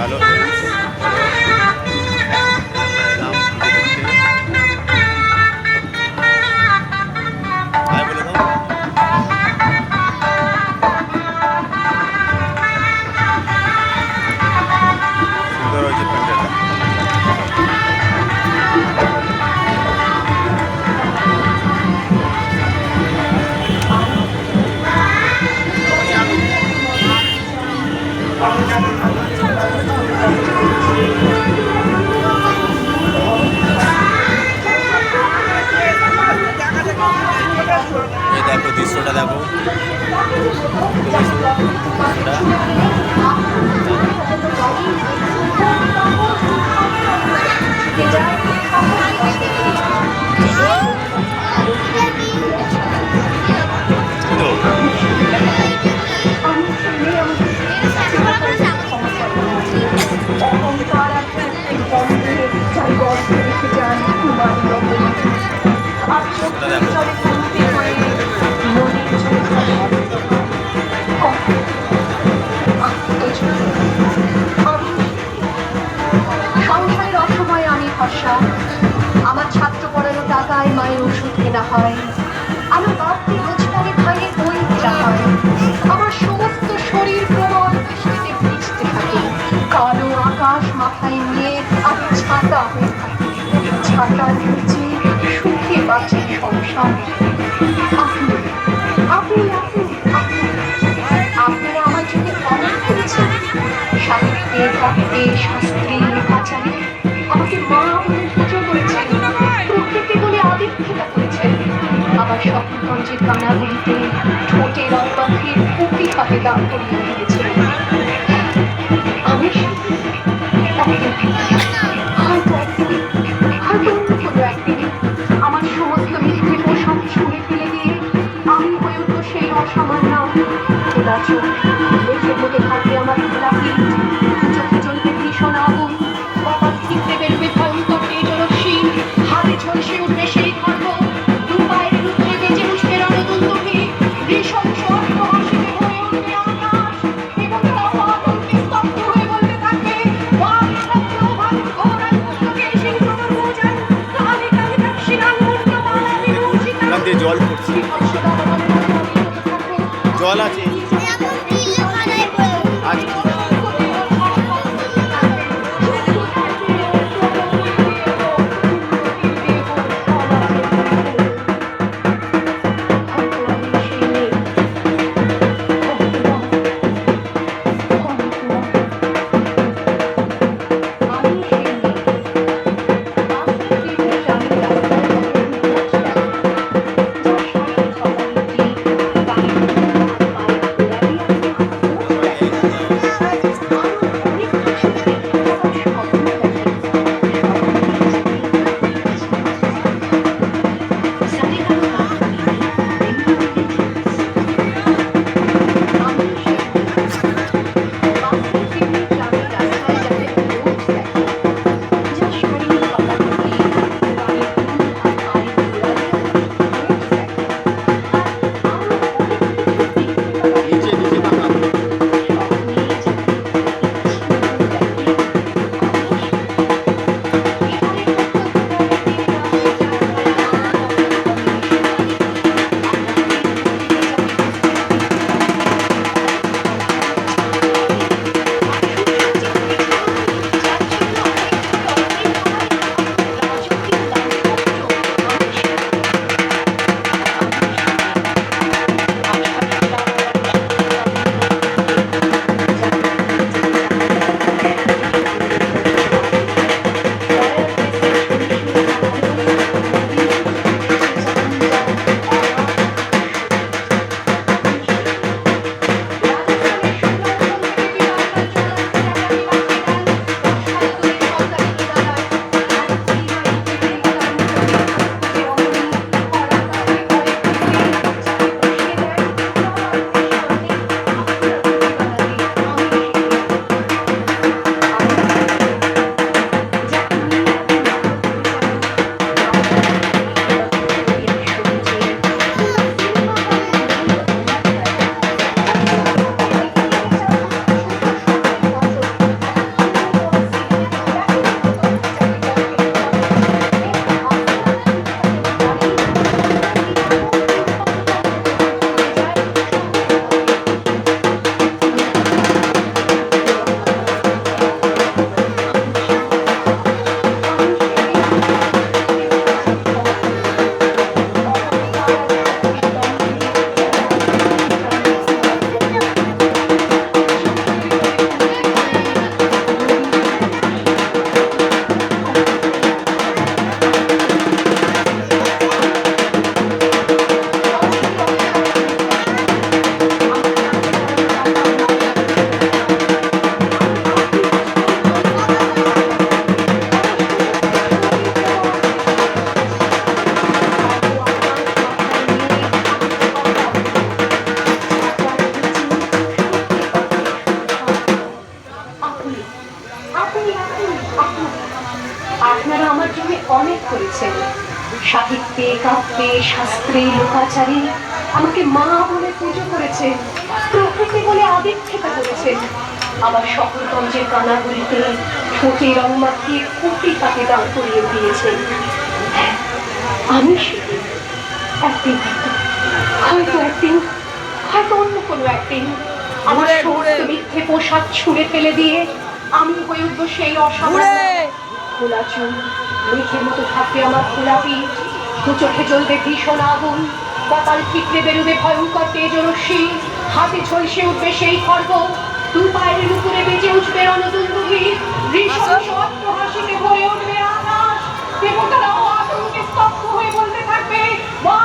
Hello friends, এলাম পুজো দেখতে। High বলে দাও। সুন্দর হয়েছে প্যান্ডেলটা। এই দেখো দৃশ্যটা দেখো, দৃশ্যটা তো দৃশ্যটা দেখো। সংসারের অসময়ে আমি ভরসা, আমার ছাত্র পড়ানো টাকায় মায়ের ওষুধ কেনা হয়, আমার বাড়তি রোজগারে ভাইয়ের বই কেনা হয়, আমার সমস্ত শরীর প্রবল বৃষ্টিতে ভিজতে থাকে, কালো আকাশ মাথায় নিয়ে আমি ছাতা হয়ে থাকি, ছাতার নিচে সুখে বাঁচে সংসার। আপনি আপনি আপনি আপনারা আমার জন্য অনেক করেছেন, সাহিত্যে কবিতে শাস্ত্রে আচারে আমাকে মা বলে পুজো করেছেন, প্রকৃতি বলে আদিক্ষেতা করেছেন, আবার স্বপ্নগঞ্জের গানাগুলিতে ঠোঁটে রং পাখির পুঁতি হাতে দান করিয়ে দিয়েছেন। আমি হয়তো অন্য কোনো একদিনে আমার সমস্ত মিথ্যে পোশাক ছুঁড়ে ফেলে দিয়ে আমি হয়ে উঠবো সেই অসামান্য খোলা চোখ, লেখের মতো থাকবে আমার গোলাপি চোখে জ্বলবে ভীষণ আগুন, কপাল ঠিকতে বেরোবে ভয়ঙ্কর তেজরশ্মি, হাতে ঝলসে উঠবে সেই খর্ব, দু পায়ের রুদ্ধে বেজে উঠবে রণদুন্দুভি, নৃশংস অট্টহাসিতে ভরে উঠবে আকাশ, এবং তাও আতঙ্কে স্তব্ধ হয়ে বলতে থাকবে, বাঘ শব্দ ভাগ ঘোড়ার পুস্তকে সেই চতুর্ভুজান কালি কালি তাপসিরান মূর্তমালা বিভূষিতা এখান দিয়ে জল পড়ছে, জল আছে আজ। অনেক করেছেন। সাহিত্যে, কাব্যে, শাস্ত্রে, লোকাচারে আমাকে মা বলে পুজো করেছেন, প্রকৃতি বলে আদিক্ষেতা করেছেন। আমার শহরগঞ্জের কানাগুলিতে ঠোঁটে রং মাখিয়ে কুটি কাটে দাঁড় করিয়ে দিয়েছেন। হ্যাঁ, আমি সেদিন একদিন হয়তো অন্য কোনো একদিন আমার সমস্ত মিথ্যে পোশাক ছুঁড়ে ফেলে দিয়ে আমি হয়ে উঠবো সেই অসাধারণ। খোলা চুল, মেঘের মতো থাকবে আমার খোলা পিঠ, দু চোখে জ্বলবে ভীষণ আগুন, কপাল ঠিকরে বেরোবে ভয়ঙ্কর তেজরশ্মি, হাতে ঝলসে উঠবে সেই খর্গ, দু পায়ের উপরে বেজে উঠবে রণদুন্দুভি, হাসিতে ভরে উঠবে আকাশ, দেবতারাও আতঙ্কে স্তব্ধ হয়ে বলতে থাকবে, মা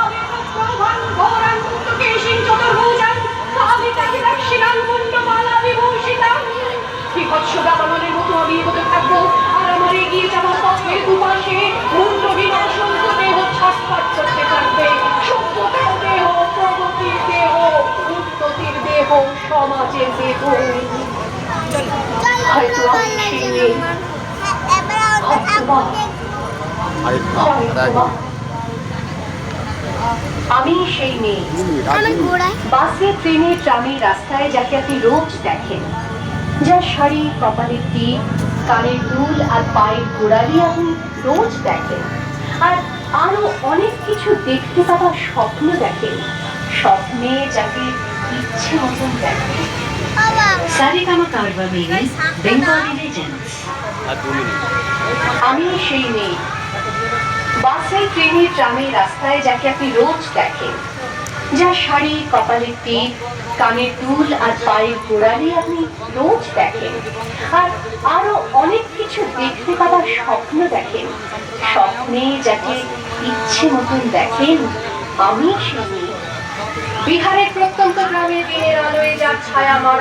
প্রধান ঘোরান মুক্তকেশিন চতুর্ভুজান কালিকাকে দক্ষিণাং মুন্ডমালা বিভূষিতাং। বিভৎস দাবানলের মতো আমি এগোতে থাকবো, আর আমার এগিয়ে যাওয়ার পথের দুপাশে মুন্ডহীন অসংখ্য দেহ ছটফট করতে থাকবে। সভ্যতার দেহ, প্রগতির দেহ, উন্নতির দেহ, সমাজের দেহ। হয়তো আমি সেই নেই, আমি সেই মেয়ে, বাসে, ট্রেনে, ট্রামে, রাস্তায় যাকে আপনি রোজ দেখেন, যার শাড়ি, কপালের টিপ, কানের দুল আর পায়ের গোড়ালি আপনি রোজ দেখেন, আর আরো অনেক কিছু দেখতে পাওয়ার স্বপ্ন দেখেন, স্বপ্নে যাকে ইচ্ছে মতন দেখেন। Saregama Carvaan mini Bengali legends. আর 2 মিনিট। আমি সেই মেয়ে, বাসে, ট্রেনে, ট্রামে, রাস্তায় যাকে আপনি রোজ দেখেন, যার শাড়ি, কপালের টিপ, কানের দুল আর পায়ের গোড়ালি আপনি রোজ দেখেন, আর আরো অনেক কিছু দেখতে পাওয়ার স্বপ্ন দেখেন, স্বপ্নে যাকে ইচ্ছে মতন দেখেন। আমি সেই মেয়ে। বিহারের প্রত্যন্ত গ্রামে দিনের আলোয় যার ছায়া মারা